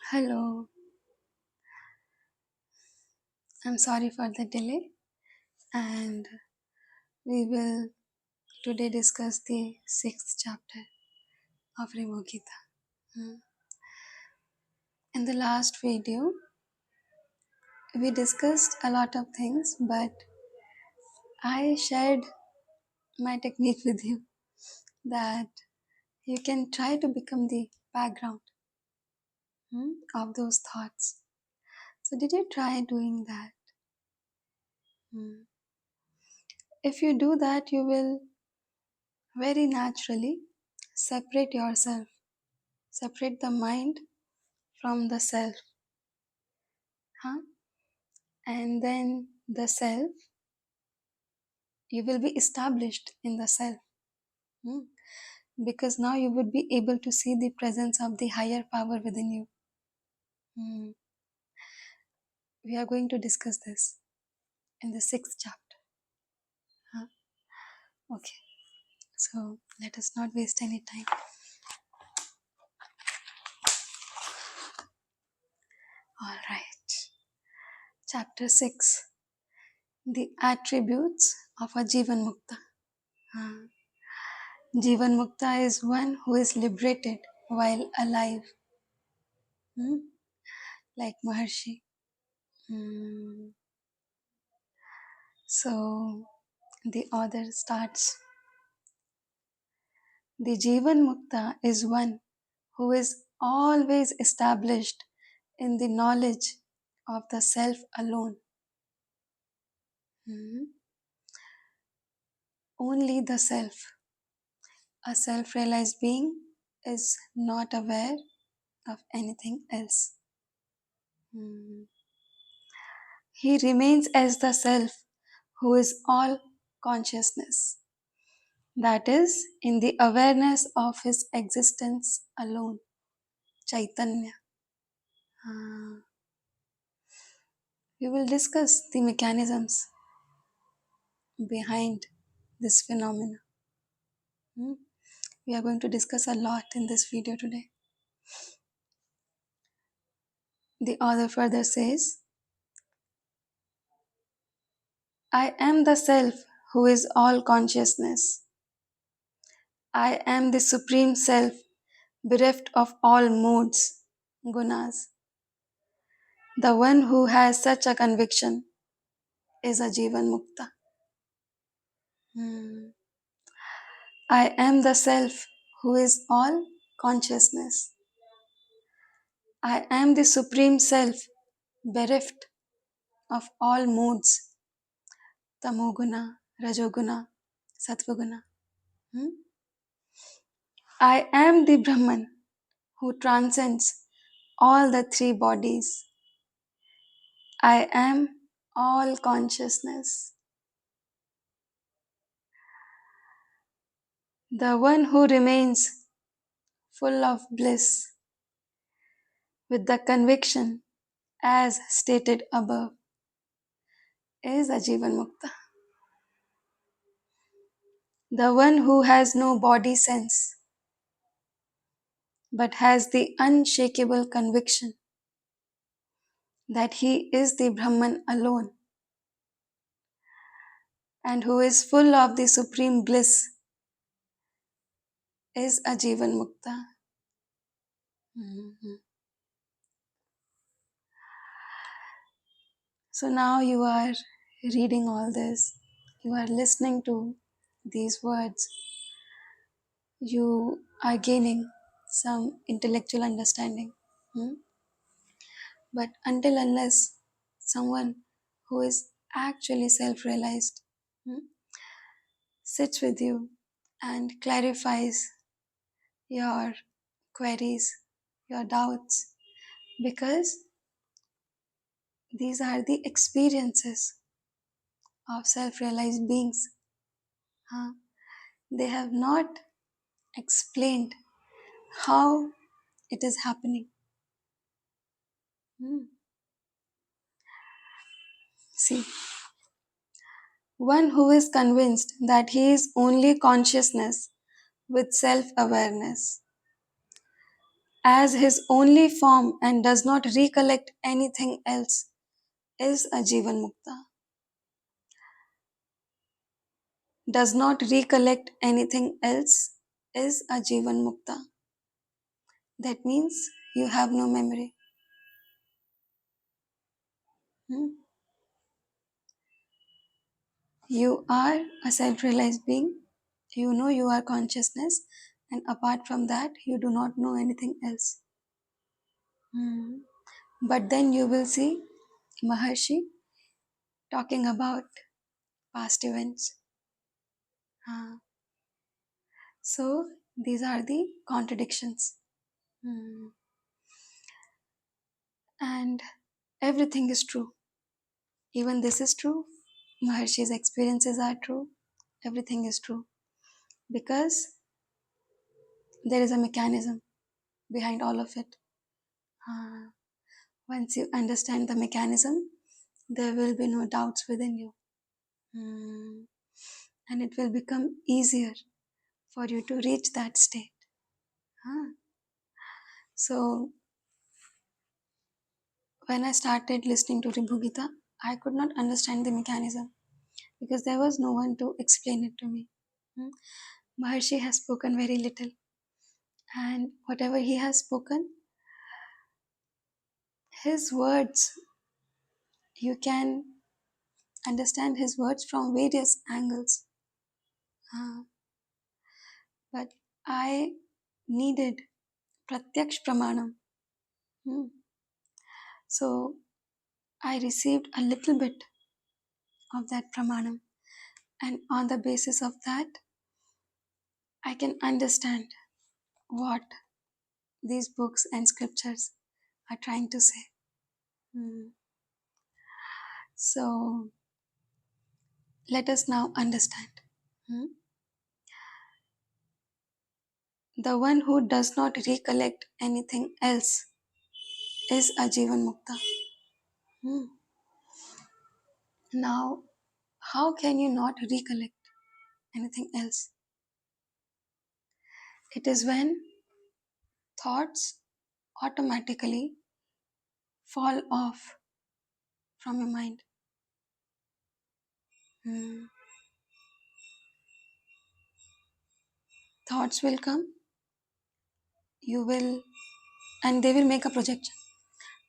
Hello, I'm sorry for the delay, and we will today discuss the sixth chapter of Rimo Gita. Hmm. In the last video, we discussed a lot of things, but I shared my technique with you that you can try to become the background of those thoughts. So, did you try doing that? Hmm. If you do that, you will very naturally separate yourself, separate the mind from the self, huh? And then the self, you will be established in the self, hmm? Because now you would be able to see the presence of the higher power within you. Hmm. We are going to discuss this in the sixth chapter, huh? Okay, so let us not waste any time. All right, chapter 6, the attributes of a Jivan Mukta. Huh? Jivan Mukta is one who is liberated while alive, hmm? Like Maharshi. Hmm. So the author starts. The Jivan Mukta is one who is always established in the knowledge of the self alone. Hmm. Only the self. A self realized being is not aware of anything else. Hmm. He remains as the self who is all consciousness. That is, in the awareness of his existence alone. Chaitanya. Ah. We will discuss the mechanisms behind this phenomena. Hmm. We are going to discuss a lot in this video today. The author further says, I am the self who is all consciousness. I am the supreme self, bereft of all modes, gunas. The one who has such a conviction is a Jivan Mukta. Hmm. I am the self who is all consciousness. I am the supreme self, bereft of all moods, tamoguna, rajoguna, sattvaguna. Hmm? I am the Brahman who transcends all the three bodies. I am all consciousness. The one who remains full of bliss with the conviction as stated above is a Jivan Mukta. The one who has no body sense but has the unshakable conviction that he is the Brahman alone and who is full of the supreme bliss is a Jivan Mukta. Mhm. So now you are reading all this, you are listening to these words, you are gaining some intellectual understanding. Hmm? But until unless someone who is actually self realized sits with you and clarifies your queries, your doubts, because these are the experiences of self realized beings. Huh? They have not explained how it is happening. Hmm. See, one who is convinced that he is only consciousness with self awareness. as his only form and does not recollect anything else is a Jivan Mukta. Does not recollect anything else is a Jivan Mukta. That means you have no memory. Hmm? You are a self realized being. You know you are consciousness, and apart from that, you do not know anything else. Hmm. But then you will see Maharshi talking about past events. Ah, so these are the contradictions. Hmm. And everything is true. Even this is true. Maharshi's experiences are true. Everything is true. Because there is a mechanism behind all of it. Ah, once you understand the mechanism, there will be no doubts within you. Hmm. And it will become easier for you to reach that state. Ah. So, when I started listening to Ribhugita, I could not understand the mechanism because there was no one to explain it to me. Hmm. Maharshi has spoken very little, and whatever he has spoken, his words, you can understand his words from various angles. Ah. But I needed pratyaksh pramanam. Hmm. So I received a little bit of that pramanam, and on the basis of that, I can understand what these books and scriptures are trying to say. Hmm. So let us now understand. Hmm. The one who does not recollect anything else is a Jivan Mukta. Hmm. Now, how can you not recollect anything else? It is when thoughts automatically fall off from your mind. Hmm. Thoughts will come, you will, and they will make a projection.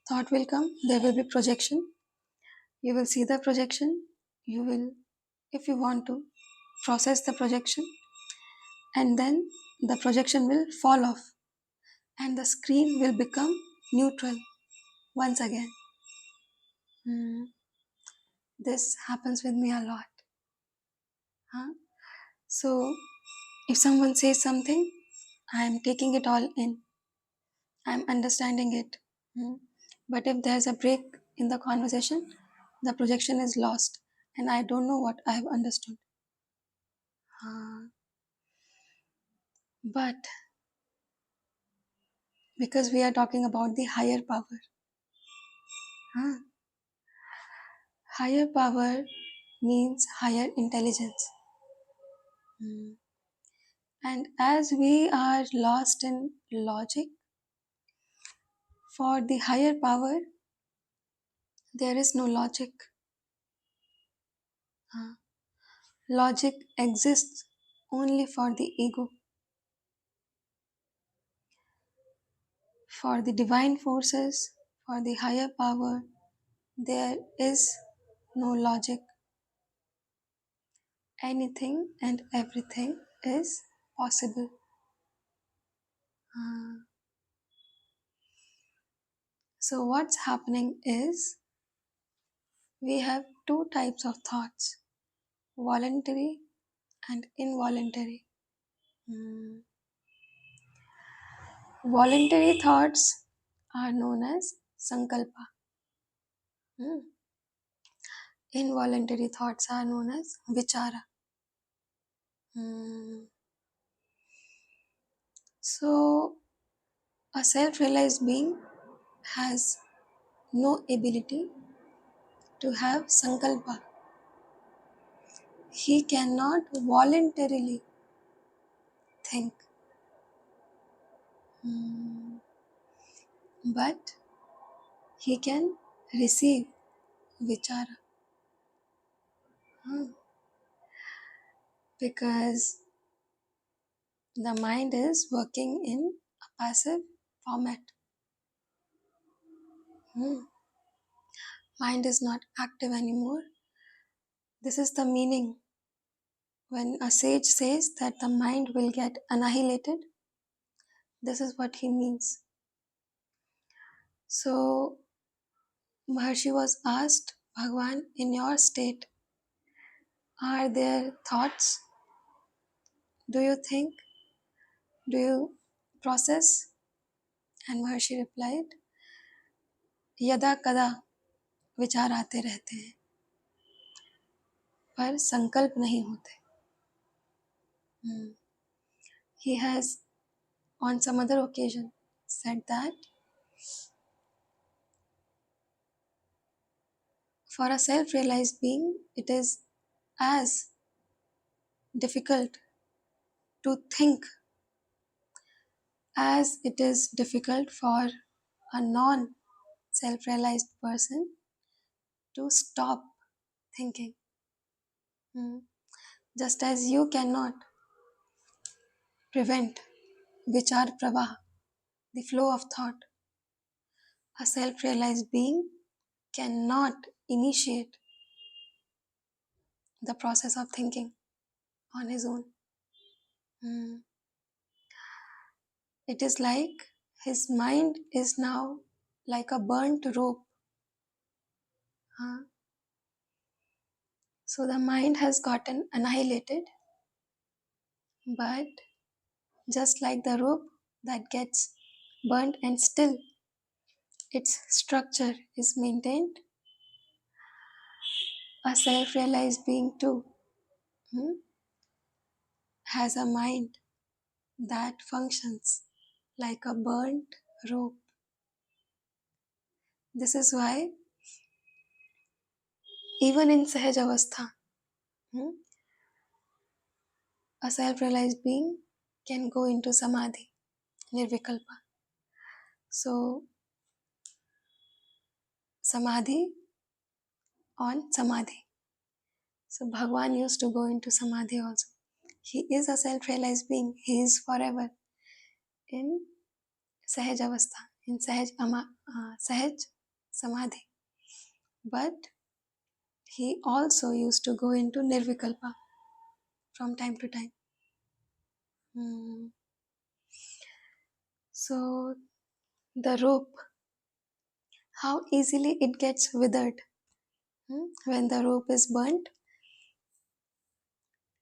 Thought will come, there will be projection. You will see the projection. You will, if you want to, process the projection, and then the projection will fall off, and the screen will become neutral once again. Hmm. This happens with me a lot. Huh? So, if someone says something, I am taking it all in. I am understanding it. Hmm. But if there's a break in the conversation, the projection is lost, and I don't know what I have understood. But because we are talking about the higher power, huh? Higher power means higher intelligence. Hmm. And as we are lost in logic, for the higher power, there is no logic. Huh? Logic exists only for the ego. For the divine forces, for the higher power, there is no logic. Anything and everything is possible. Uh, so, what's happening is we have two types of thoughts, voluntary and involuntary. Hmm. Voluntary thoughts are known as sankalpa. Hmm. Involuntary thoughts are known as vichara. Hmm. So, a self realized being has no ability to have sankalpa. He cannot voluntarily think. Hmm. but he can receive vichara. Hmm. Because the mind is working in a passive format. Hmm. Mind is not active anymore. This is the meaning. When a sage says that the mind will get annihilated, this is what he means. So Maharshi was asked, Bhagwan, in your state, are there thoughts? Do you think? Do you process? And Maharshi replied, यदा कदा विचार आते रहते हैं पर संकल्प नहीं होते. He has on some other occasion said that for a self-realized being, it is as difficult to think as it is difficult for a non-self-realized person to stop thinking. Just as you cannot prevent vichar pravaha, the flow of thought, a self-realized being cannot initiate the process of thinking on his own. It is like his mind is now like a burnt rope. So the mind has gotten annihilated, but just like the rope that gets burnt and still its structure is maintained, a self-realized being too has a mind that functions like a burnt rope. This is why even in Sahaj Avastha, a self-realized being can go into Samadhi, Nirvikalpa. So, Samadhi on Samadhi. So, Bhagwan used to go into Samadhi also. He is a self-realized being. He is forever in Sahaj Avastha, in Sahaj Samadhi. But he also used to go into Nirvikalpa from time to time. So, the rope, how easily it gets withered. When the rope is burnt,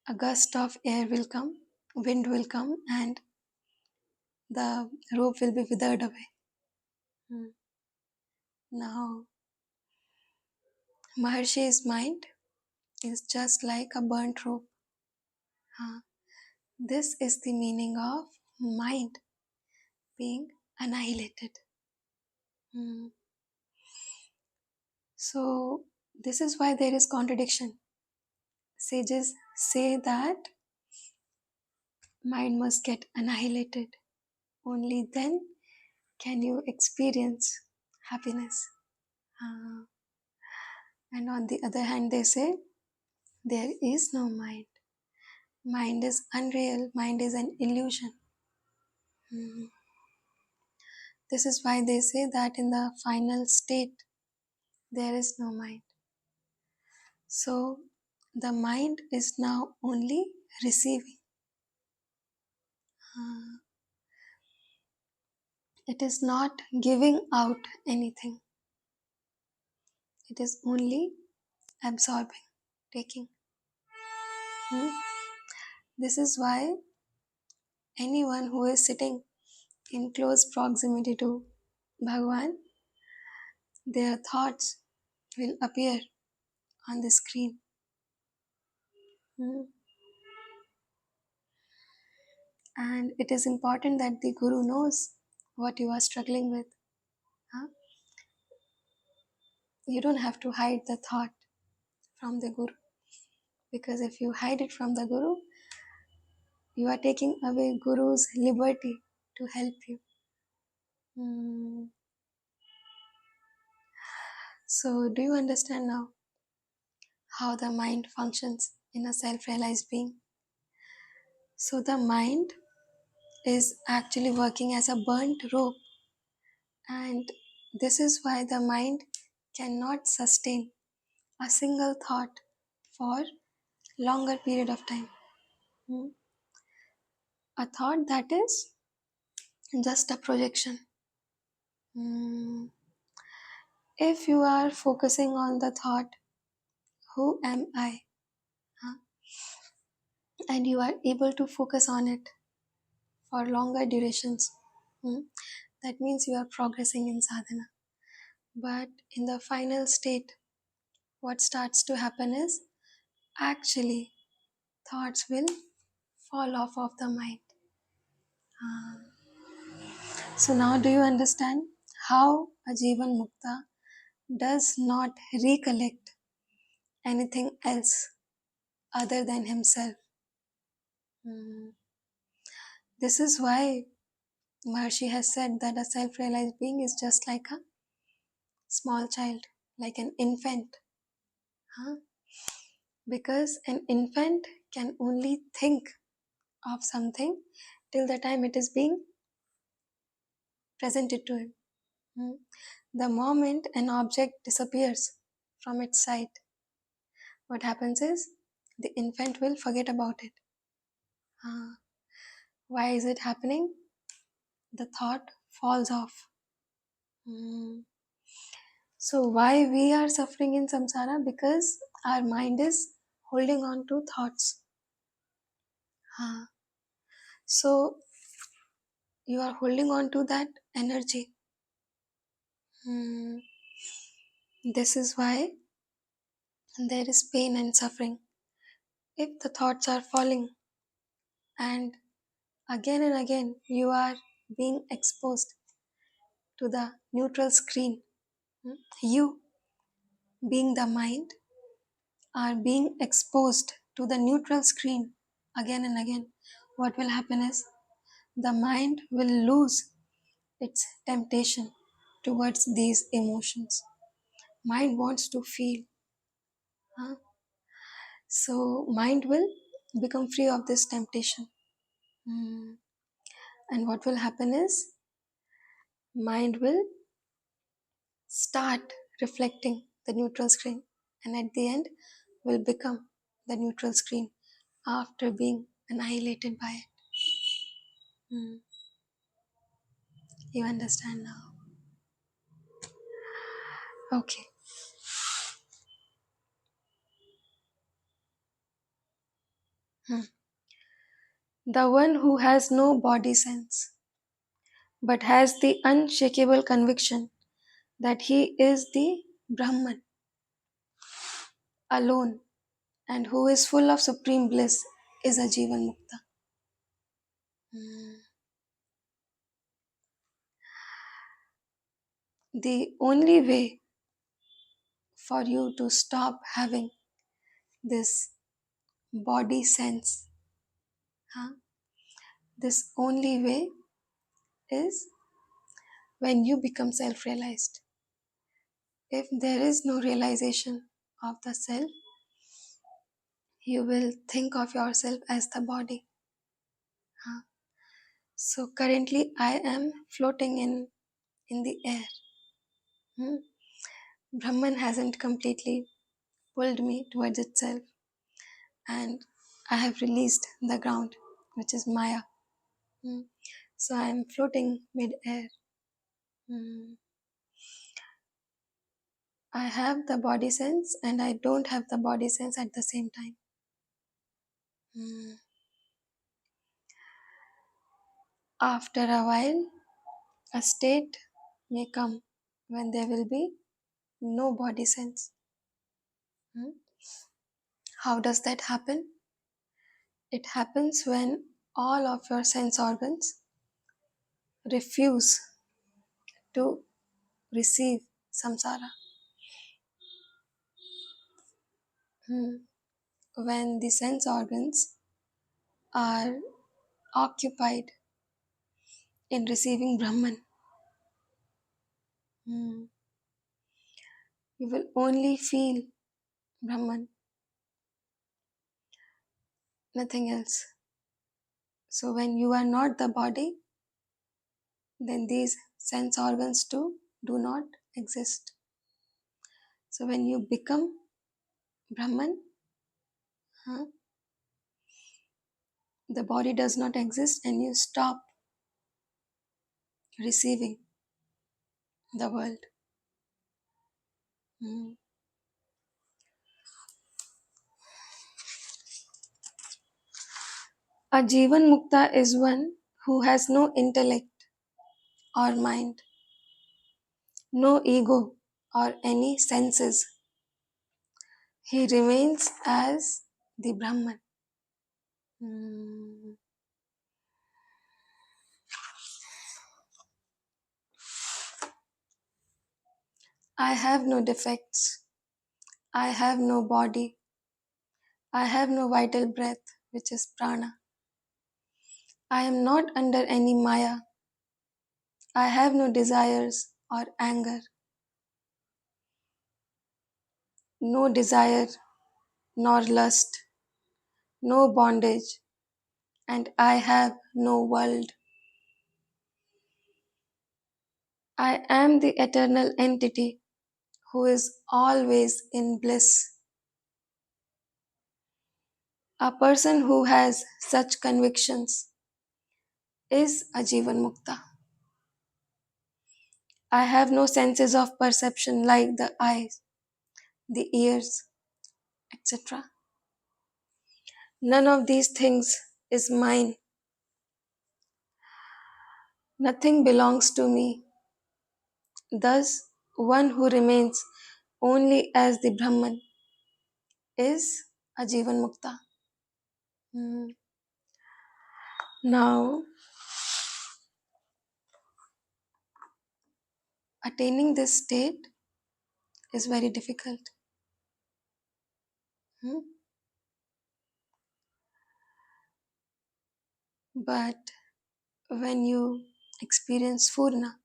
a gust of air will come, wind will come, and the rope will be withered away. Now, Maharshi's mind is just like a burnt rope. This is the meaning of mind being annihilated. So, this is why there is contradiction. Sages say that mind must get annihilated. Only then can you experience happiness. And on the other hand, they say there is no mind. Mind is unreal, mind is an illusion. This is why they say that in the final state, there is no mind. So, the mind is now only receiving. It is not giving out anything. It is only absorbing, taking. This is why anyone who is sitting in close proximity to Bhagwan, their thoughts will appear on the screen. And it is important that the Guru knows what you are struggling with. You don't have to hide the thought from the Guru. Because if you hide it from the Guru, you are taking away Guru's liberty to help you. So, do you understand now how the mind functions in a self realized being? So, the mind is actually working as a burnt rope, and this is why the mind cannot sustain a single thought for longer period of time. Hmm. A thought that is just a projection. Hmm. If you are focusing on the thought, who am I? Huh? And you are able to focus on it for longer durations, hmm, that means you are progressing in sadhana. But in the final state, what starts to happen is actually thoughts will fall off of the mind. So now do you understand how a Jivan Mukta does not recollect anything else other than himself? Hmm. This is why Maharshi has said that a self-realized being is just like a small child, like an infant. Huh? Because an infant can only think of something till the time it is being presented to him. Hmm. The moment an object disappears from its sight, what happens is the infant will forget about it. Ah, why is it happening? The thought falls off. Hmm. So, why we are suffering in samsara? Because our mind is holding on to thoughts. Ah. So, you are holding on to that energy. Hmm. This is why there is pain and suffering. If the thoughts are falling and again you are being exposed to the neutral screen, you being the mind are being exposed to the neutral screen again and again, what will happen is the mind will lose its temptation towards these emotions. Mind wants to feel, huh? So mind will become free of this temptation. Hmm. And what will happen is mind will start reflecting the neutral screen, and at the end will become the neutral screen after being annihilated by it. Hmm. You understand now? Okay. Hmm. The one who has no body sense but has the unshakable conviction that he is the Brahman alone and who is full of supreme bliss is a Jivan Mukta. Hmm. The only way for you to stop having this body sense, huh? This only way is when you become self realized. If there is no realization of the self, you will think of yourself as the body. Huh? So currently, I am floating in the air. Hmm? Brahman hasn't completely pulled me towards itself, and I have released the ground, which is Maya. Hmm? So I am floating mid air. Hmm. I have the body sense and I don't have the body sense at the same time. Hmm. After a while, a state may come when there will be no body sense. Hmm. How does that happen? It happens when all of your sense organs refuse to receive samsara. Hmm. When the sense organs are occupied in receiving Brahman. Hmm. You will only feel Brahman, nothing else. So when you are not the body, then these sense organs too do not exist. So when you become Brahman, huh, the body does not exist and you stop receiving the world. Mm. A Jivan Mukta is one who has no intellect or mind, no ego or any senses. He remains as the Brahman. Mm. I have no defects. I have no body. I have no vital breath, which is prana. I am not under any maya. I have no desires or anger, no desire nor lust, no bondage, and I have no world. I am the eternal entity who is always in bliss. A person who has such convictions is a Jivan Mukta. I have no senses of perception like the eyes, the ears, etc. None of these things is mine. Nothing belongs to me. Thus, one who remains only as the Brahman is a Jivan Mukta. Hmm. Now, attaining this state is very difficult. Hmm. But when you experience Purna,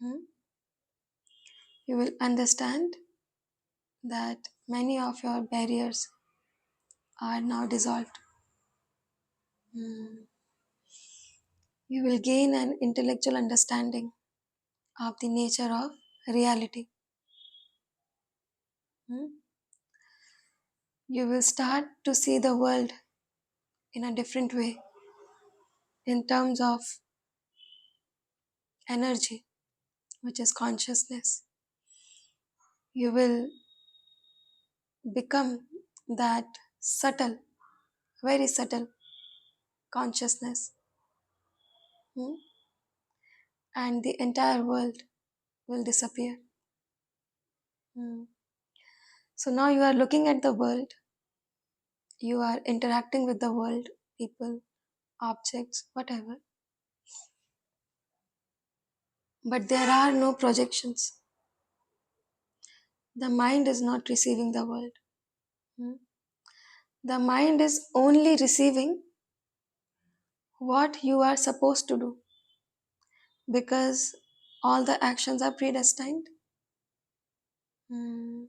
hmm, you will understand that many of your barriers are now dissolved. Hmm. You will gain an intellectual understanding of the nature of reality. Hmm. You will start to see the world in a different way in terms of energy, which is consciousness. You will become that subtle, very subtle consciousness, hmm, and the entire world will disappear. Hmm. So now you are looking at the world, you are interacting with the world, people, objects, whatever, but there are no projections. The mind is not receiving the world. Hmm. The mind is only receiving what you are supposed to do because all the actions are predestined. Hmm.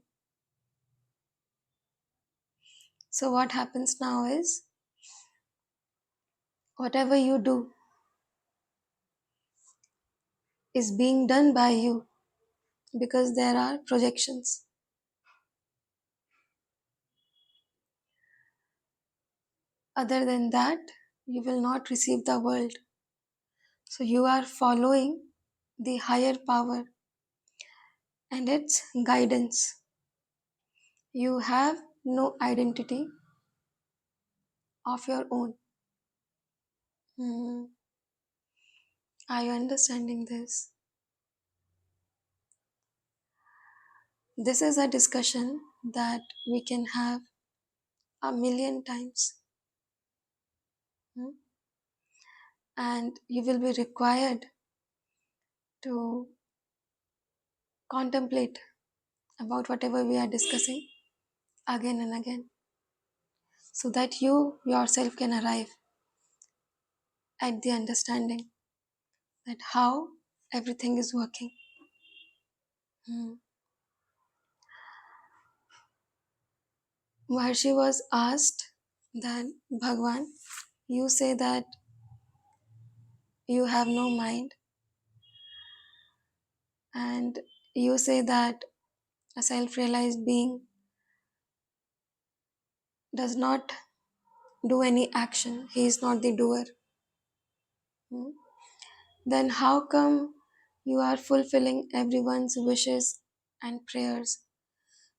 So, what happens now is whatever you do is being done by you because there are projections. Other than that, you will not receive the world. So, you are following the higher power and its guidance. You have no identity of your own. Hmm. Are you understanding this? This is a discussion that we can have a million times. Hmm? And you will be required to contemplate about whatever we are discussing again and again so that you yourself can arrive at the understanding that how everything is working. Hmm. Maharshi was asked that Bhagwan, you say that you have no mind, and you say that a self realized being does not do any action, he is not the doer. Hmm? Then how come you are fulfilling everyone's wishes and prayers?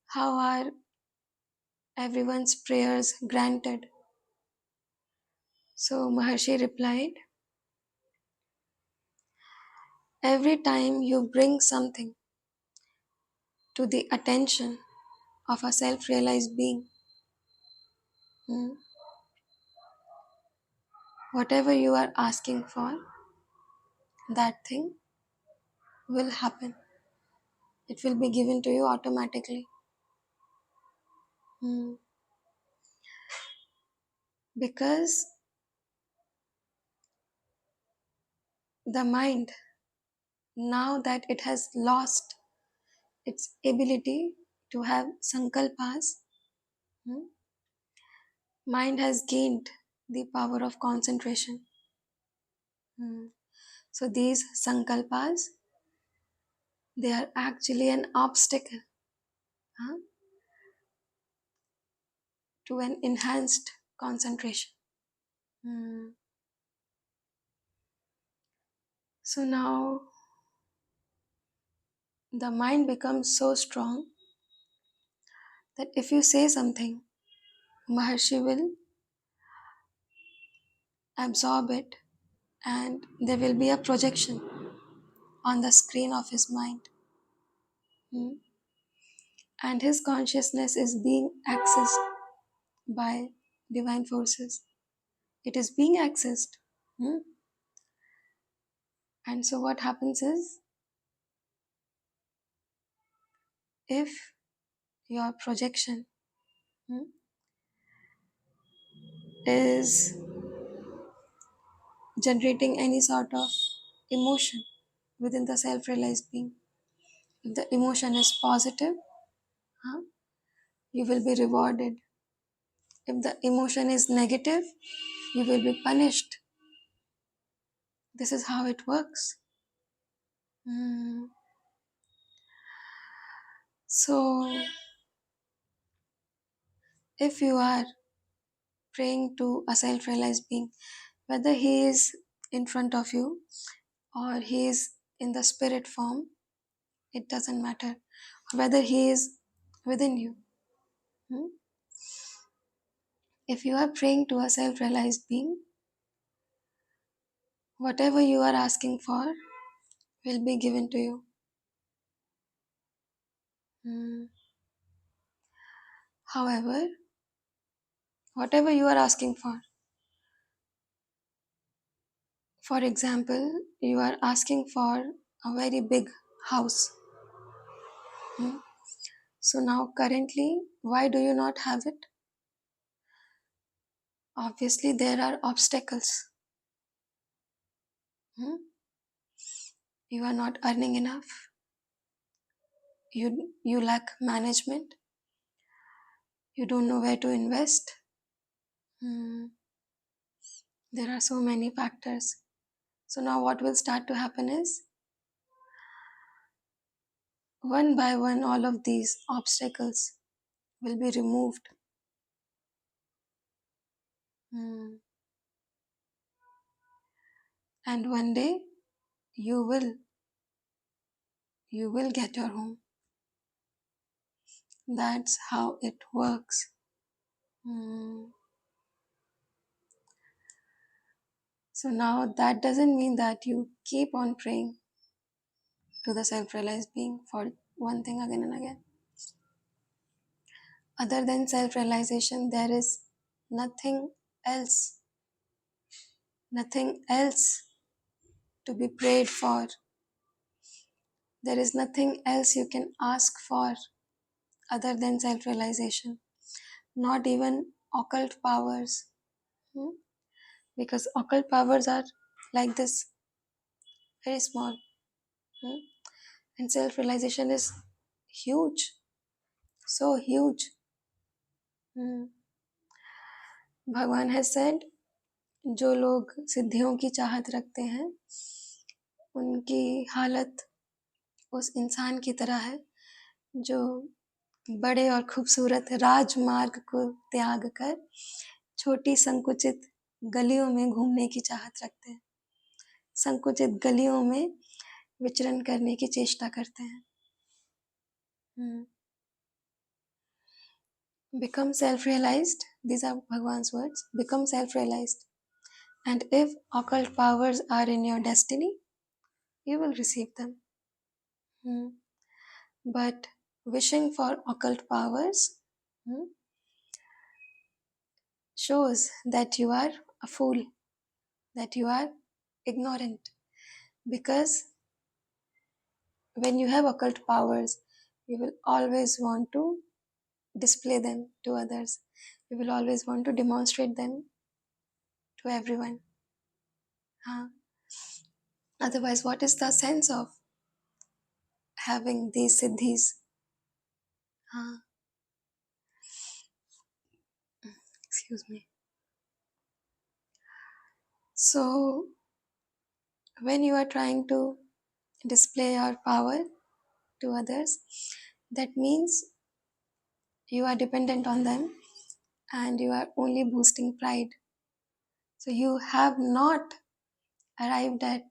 How are everyone's prayers granted? So Maharshi replied, every time you bring something to the attention of a self realized being, hmm, whatever you are asking for, that thing will happen. It will be given to you automatically. Hmm. Because the mind, now that it has lost its ability to have sankalpas, hmm, mind has gained the power of concentration. Hmm. So these sankalpas, they are actually an obstacle, huh, to an enhanced concentration. Hmm. So now the mind becomes so strong that if you say something, Maharshi will absorb it, and there will be a projection on the screen of his mind. Hmm. And his consciousness is being accessed by divine forces. It is being accessed. Hmm. And so what happens is, if your projection, hmm, is generating any sort of emotion within the self-realized being, if the emotion is positive, huh, you will be rewarded. If the emotion is negative, you will be punished. This is how it works. Hmm. So, if you are praying to a self realized being, whether he is in front of you or he is in the spirit form, it doesn't matter. Whether he is within you. Hmm? If you are praying to a self realized being, whatever you are asking for will be given to you. Hmm. However, whatever you are asking for example, you are asking for a very big house. Hmm? So now, currently, why do you not have it? Obviously, there are obstacles. Hmm? You are not earning enough. You lack management. You don't know where to invest. Hmm. There are so many factors. So now, what will start to happen is, one by one, all of these obstacles will be removed. Hmm. And one day, you will you will get your home. That's how it works. Hmm. So now that doesn't mean that you keep on praying to the self realized being for one thing again and again. Other than self realization, there is nothing else, nothing else to be prayed for. There is nothing else you can ask for other than self realization, not even occult powers. Hmm? Because occult powers are like this, very small. Hmm? And self realization is huge, so huge. Hmm. भगवान has said, जो लोग सिद्धियों की चाहत रखते हैं उनकी हालत उस इंसान की तरह है जो बड़े और खूबसूरत राजमार्ग को त्याग कर छोटी संकुचित गलियों में घूमने की चाहत रखते हैं, संकुचित गलियों में विचरण करने की चेष्टा करते हैं. Become self-realized. These are Bhagwan's words. Become self-realized. And if occult powers are in your destiny, you will receive them. But wishing for occult powers shows that you are a fool, that you are ignorant. Because when you have occult powers, you will always want to display them to others. You will always want to demonstrate them to everyone. Otherwise, what is the sense of having these siddhis? Excuse me. So, when you are trying to display your power to others, that means you are dependent on them and you are only boosting pride. So, you have not arrived at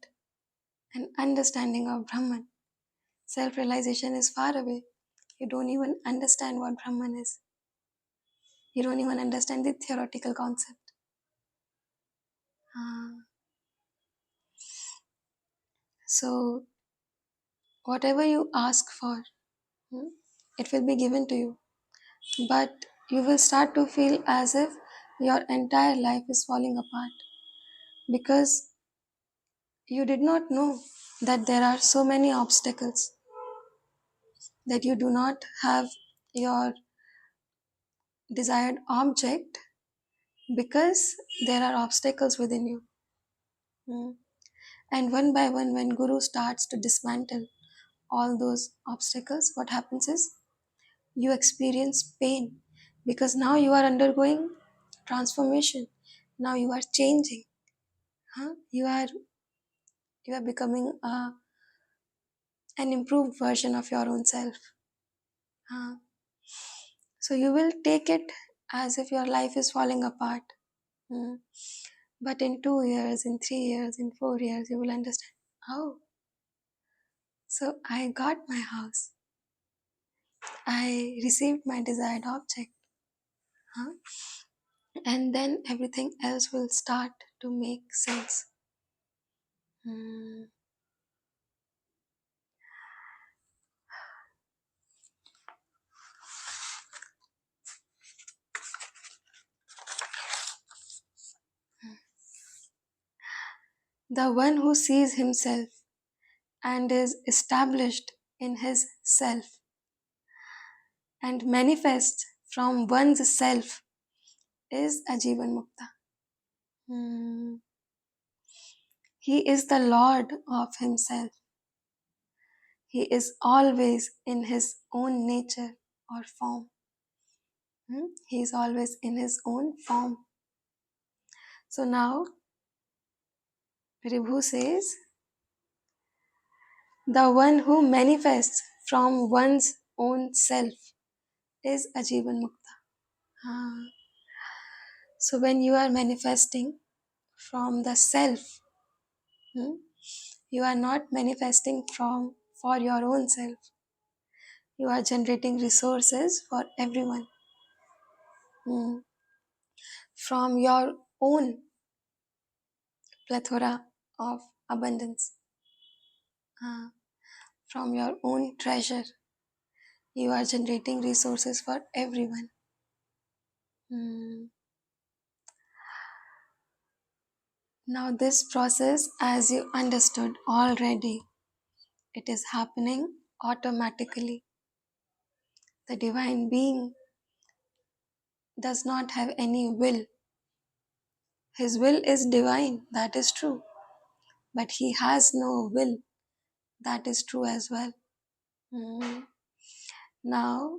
an understanding of Brahman. Self-realization is far away. You don't even understand what Brahman is. You don't even understand the theoretical concept. So, whatever you ask for, it will be given to you. But you will start to feel as if your entire life is falling apart because you did not know that there are so many obstacles, that you do not have your desired object because there are obstacles within you. And one by one, when Guru starts to dismantle all those obstacles, what happens is you experience pain because now you are undergoing transformation. Now you are changing. You are becoming an improved version of your own self. So you will take it as if your life is falling apart. But in 2 years, in 3 years, in 4 years, you will understand. Oh, so I got my house. I received my desired object. And then everything else will start to make sense. The one who sees himself and is established in his self and manifests from one's self is a Jivan Mukta. He is the Lord of himself. He is always in his own nature or form. He is always in his own form. So now, Prabhu says, the one who manifests from one's own self is a Jivan Mukta. So when you are manifesting from the self, you are not manifesting for your own self. You are generating resources for everyone. From your own plethora of abundance. From your own treasure. You are generating resources for everyone. Now this process, as you understood already, it is happening automatically. The Divine Being does not have any will. His will is divine, that is true. But He has no will, that is true as well. Now,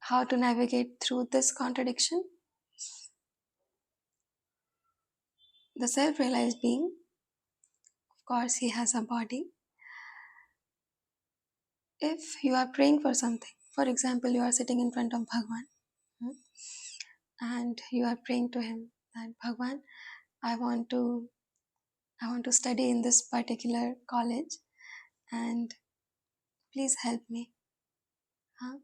how to navigate through this contradiction. The self-realized being, of course, he has a body. If you are praying for something, for example, you are sitting in front of Bhagwan, hmm, and you are praying to him that Bhagwan, I want to I want to study in this particular college, and please help me. Huh?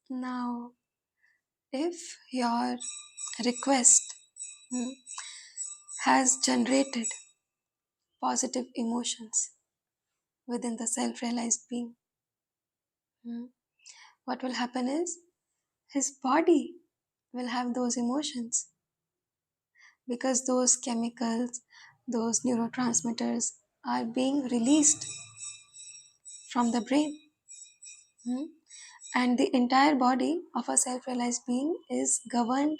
Now, if your request hmm, has generated positive emotions within the self-realized being, hmm, what will happen is his body will have those emotions because those chemicals, those neurotransmitters are being released from the brain. Hmm? And the entire body of a self realized being is governed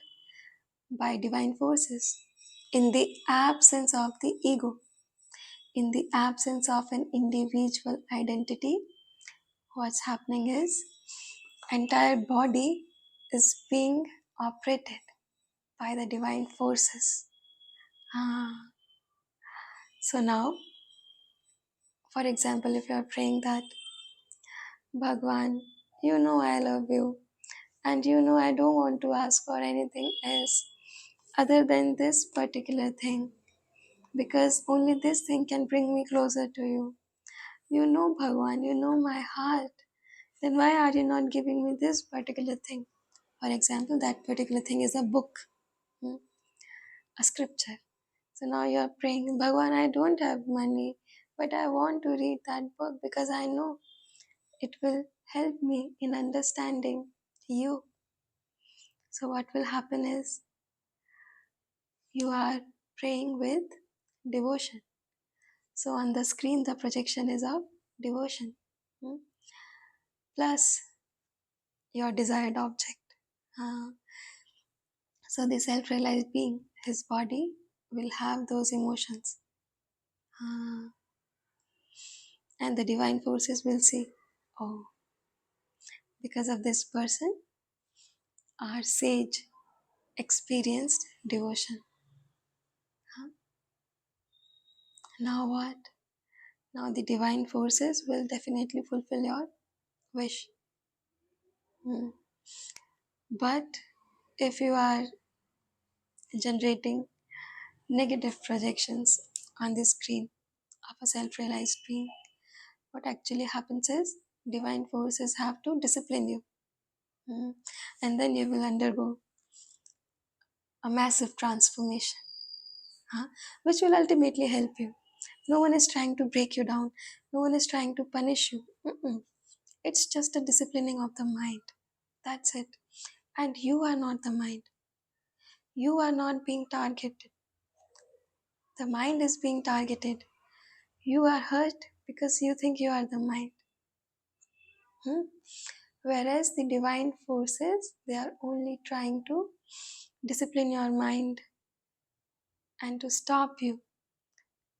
by divine forces. In the absence of the ego, in the absence of an individual identity, what's happening is entire body is being operated by the divine forces. Ah. So now, for example, if you are praying that Bhagwan, you know I love you, and you know I don't want to ask for anything else other than this particular thing, because only this thing can bring me closer to you. You know, Bhagwan, you know my heart. Then why are you not giving me this particular thing? For example, that particular thing is a book, hmm, a scripture. So now you are praying, Bhagwan, I don't have money, but I want to read that book because I know it will help me in understanding you. So what will happen is you are praying with devotion. So on the screen, the projection is of devotion, hmm, plus your desired object. Uh, so the self-realized being, his body will have those emotions. Uh, and the divine forces will see, oh, because of this person, our sage experienced devotion. Huh? Now what? Now the divine forces will definitely fulfill your wish. Hmm. But if you are generating negative projections on the screen of a self-realized being, what actually happens is divine forces have to discipline you. Hmm. And then you will undergo a massive transformation, huh, which will ultimately help you. No one is trying to break you down. No one is trying to punish you. Mm-mm. It's just a disciplining of the mind. That's it. And you are not the mind. You are not being targeted. The mind is being targeted. You are hurt because you think you are the mind. Hmm? Whereas the divine forces, they are only trying to discipline your mind and to stop you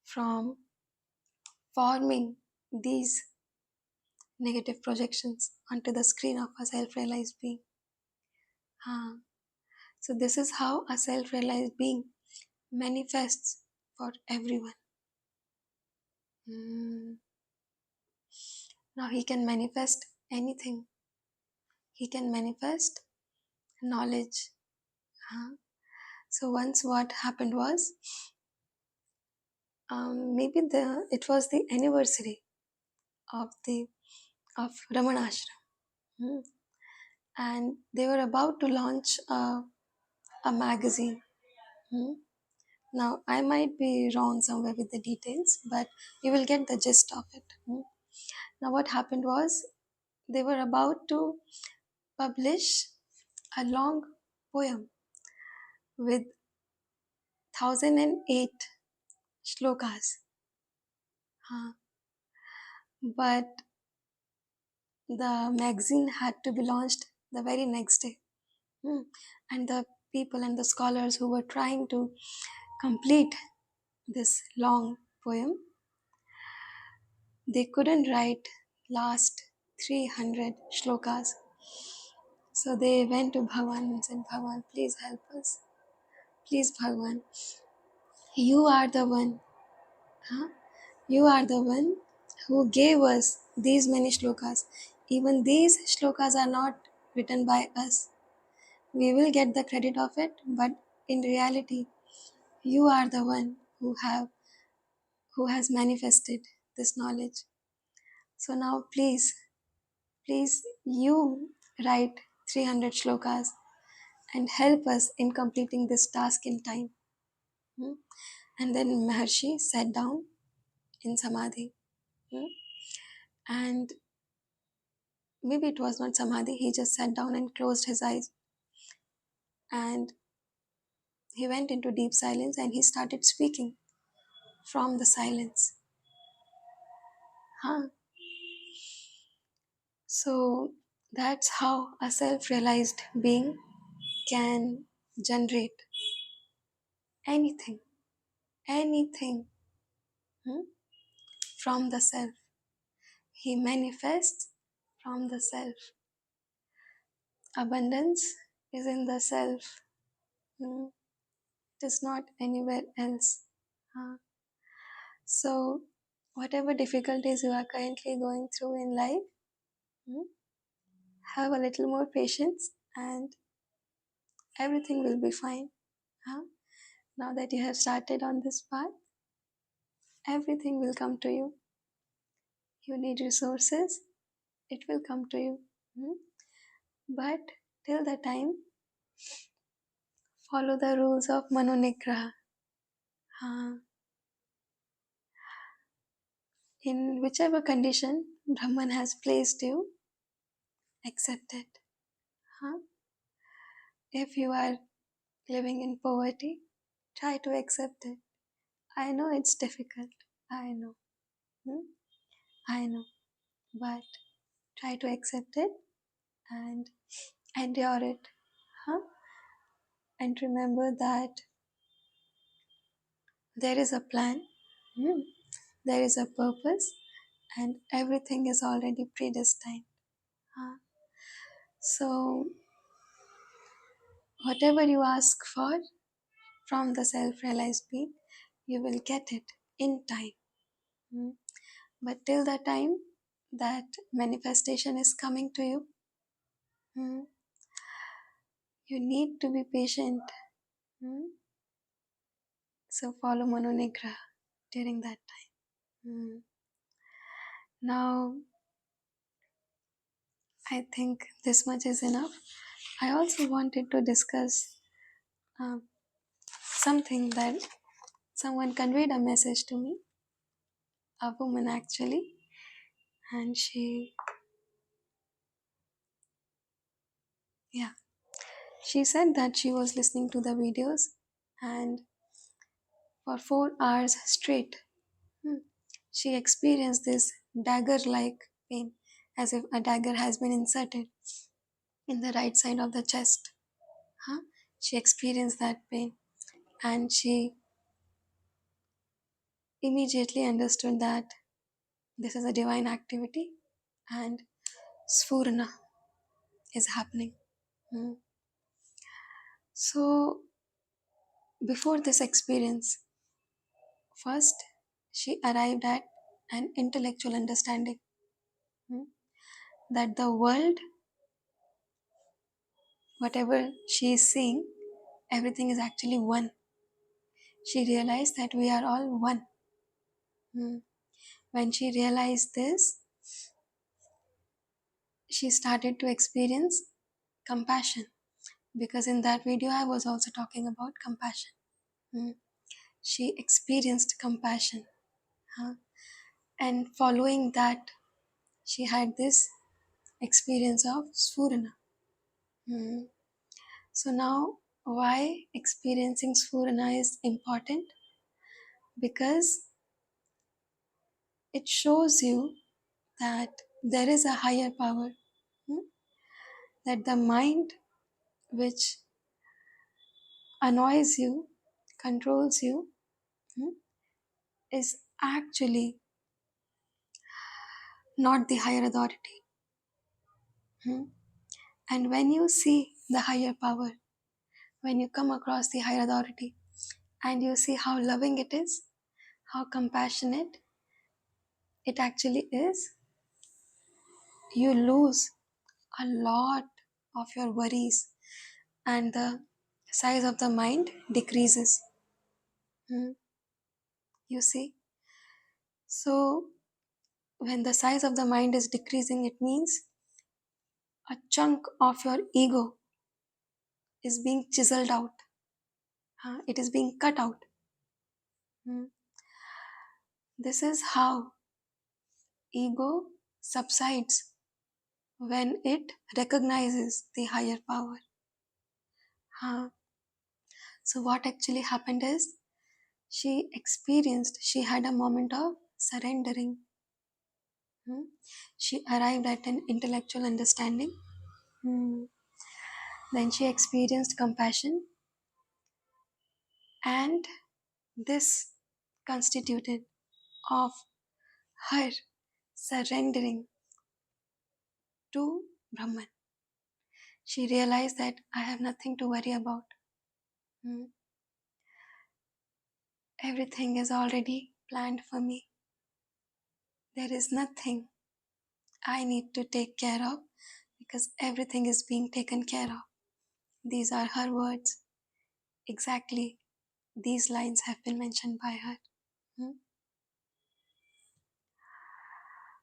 from forming these negative projections onto the screen of a self-realized being. Ah. So this is how a self-realized being manifests for everyone. Mm. Now he can manifest anything. He can manifest knowledge. Huh? So once what happened was, maybe it was the anniversary of the of Ramana Ashram, hmm, and they were about to launch a magazine. Hmm. Now I might be wrong somewhere with the details, but you will get the gist of it. Hmm. Now what happened was they were about to publish a long poem with 1008 shlokas. Huh. But the magazine had to be launched the very next day. Hmm. And the people and the scholars who were trying to complete this long poem, they couldn't write last 300 shlokas. So they went to Bhagwan and said, Bhagwan, please help us. Please, Bhagwan, you are the one. Huh? You are the one who gave us these many shlokas. Even these shlokas are not written by us. We will get the credit of it, but in reality, you are the one who has manifested this knowledge. So now please you write 300 shlokas and help us in completing this task in time. Hmm? And then Maharshi sat down in Samadhi. Hmm? And maybe it was not Samadhi, he just sat down and closed his eyes. And he went into deep silence and he started speaking from the silence. Huh? So that's how a self realized being can generate anything, anything hmm, from the self. He manifests from the self. Abundance is in the self. Hmm. It is not anywhere else. So, whatever difficulties you are currently going through in life, hmm, have a little more patience and everything will be fine. Huh? Now that you have started on this path, everything will come to you. You need resources, it will come to you. Hmm? But till the time, follow the rules of Manonigraha. In whichever condition Brahman has placed you, accept it. Huh? If you are living in poverty, try to accept it. I know it's difficult. I know. Hmm? I know. But try to accept it and endure it. Huh? And remember that there is a plan, hmm, there is a purpose, and everything is already predestined. Huh? So, whatever you ask for from the self realized being, you will get it in time. Hmm? But till the time that manifestation is coming to you, hmm, you need to be patient. Hmm? So follow Manonigraha during that time. Hmm. Now, I think this much is enough. I also wanted to discuss uh, something that someone conveyed a message to me, a woman actually, and yeah, she said that she was listening to the videos and for 4 hours straight, hmm, she experienced this dagger like pain as if a dagger has been inserted in the right side of the chest. Huh? She experienced that pain and she immediately understood that this is a divine activity and Sfurna is happening. Hmm. So, before this experience, first she arrived at an intellectual understanding, hmm, that the world, whatever she is seeing, everything is actually one. She realized that we are all one. Hmm. When she realized this, she started to experience compassion because in that video I was also talking about compassion. Hmm. She experienced compassion, huh? And following that, she had this experience of Sfurana. Hmm. So now, why experiencing Sfurana is important? Because it shows you that there is a higher power, hmm, that the mind which annoys you, controls you, hmm, is actually not the higher authority. Hmm. And when you see the higher power, when you come across the higher authority, and you see how loving it is, how compassionate it actually is, you lose a lot of your worries and the size of the mind decreases. Hmm. You see? So, when the size of the mind is decreasing, it means a chunk of your ego is being chiseled out. It is being cut out. Hmm. This is how ego subsides when it recognizes the higher power. Huh. So, what actually happened is she had a moment of surrendering. Hmm. She arrived at an intellectual understanding. Hmm. Then she experienced compassion, and this constituted of her surrendering to Brahman. She realized that I have nothing to worry about. Hmm. Everything is already planned for me. There is nothing I need to take care of because everything is being taken care of. These are her words. Exactly these lines have been mentioned by her. Hmm.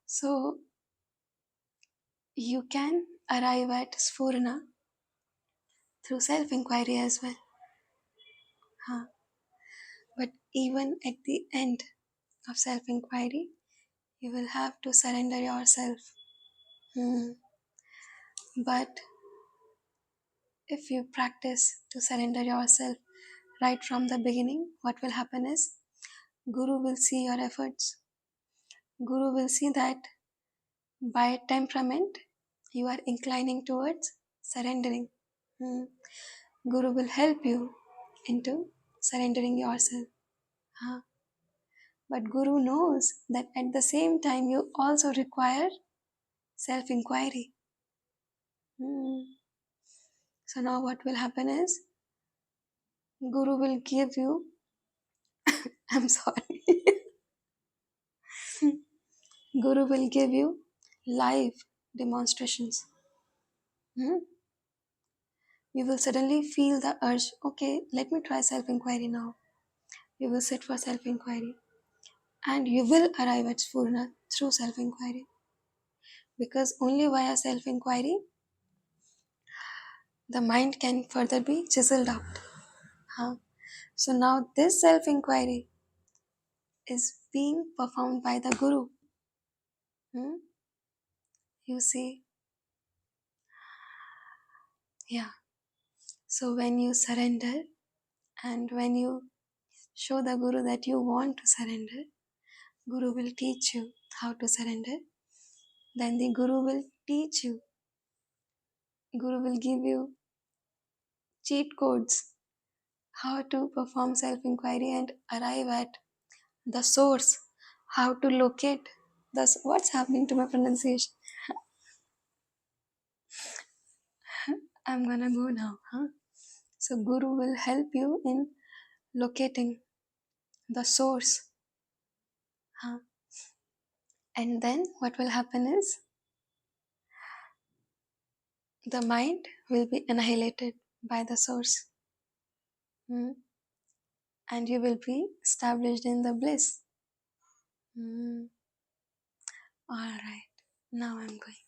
So you can arrive at Sphurana through self inquiry as well. Huh. But even at the end of self inquiry, you will have to surrender yourself. Hmm. But if you practice to surrender yourself right from the beginning, what will happen is Guru will see your efforts. Guru will see that by temperament you are inclining towards surrendering. Hmm. Guru will help you into surrendering yourself. Huh. But Guru knows that at the same time you also require self inquiry. So now what will happen is Guru will give you, I'm sorry, Guru will give you live demonstrations. Hmm? You will suddenly feel the urge, okay, let me try self inquiry now. You will sit for self inquiry and you will arrive at Spurna through self inquiry. Because only via self inquiry the mind can further be chiseled out. Huh? So now this self inquiry is being performed by the Guru. Hmm? You see? Yeah. So when you surrender and when you show the Guru that you want to surrender, Guru will teach you how to surrender. Then the Guru will teach you. Guru will give you cheat codes how to perform self inquiry and arrive at the source, how to locate the. What's happening to my pronunciation? I'm gonna go now. Huh? So, Guru will help you in locating the source. Huh? And then what will happen is the mind will be annihilated by the source. Hmm? And you will be established in the bliss. Hmm. All right, now I'm going.